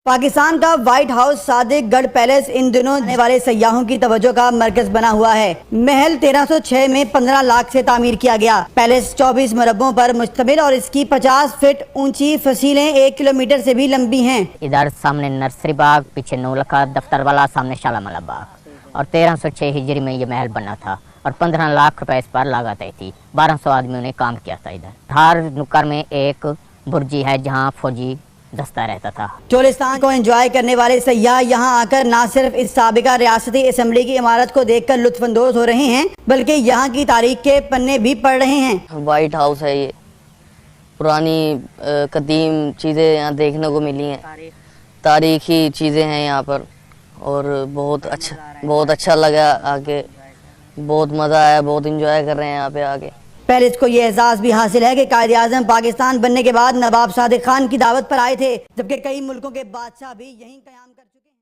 پاکستان کا white house صادق گڑھ palace ان دنوں آنے والے سیاحوں کی توجہ کا مرکز بنا ہوا ہے۔ محل 1306 میں 15 لاکھ سے تعمیر کیا گیا۔ پیلس 24 مربعوں پر مشتمل اور اس کی 50 فٹ اونچی فصیلیں 1 کلومیٹر سے بھی لمبی ہیں۔ ادھر سامنے نرسری باغ، پیچھے نولکھا دفتر والا، سامنے شالامالا باغ، اور 1306 ہجری میں یہ محل بنا تھا اور 15 لاکھ روپے اس پر لاگت آئی تھی۔ 1200 آدمیوں نے کام کیا تھا۔ ادھر ہر نکر میں ایک برجی ہے جہاں فوجی دستہ رہتا تھا۔ چولستان کو انجوائے کرنے والے سیاح یہاں آ کر نہ صرف اس سابقہ ریاستی اسمبلی کی عمارت کو دیکھ کر لطف اندوز ہو رہے ہیں بلکہ یہاں کی تاریخ کے پنے بھی پڑھ رہے ہیں۔ وائٹ ہاؤس ہے، یہ پرانی قدیم چیزیں یہاں دیکھنے کو ملی ہیں، تاریخی چیزیں ہیں یہاں پر، اور بہت اچھا لگا آکے، بہت مزہ آیا، بہت انجوائے کر رہے ہیں یہاں پہ آکے۔ پیلس کو یہ اعزاز بھی حاصل ہے کہ قائد اعظم پاکستان بننے کے بعد نواب صادق خان کی دعوت پر آئے تھے، جبکہ کئی ملکوں کے بادشاہ بھی یہیں قیام کر چکے ہیں۔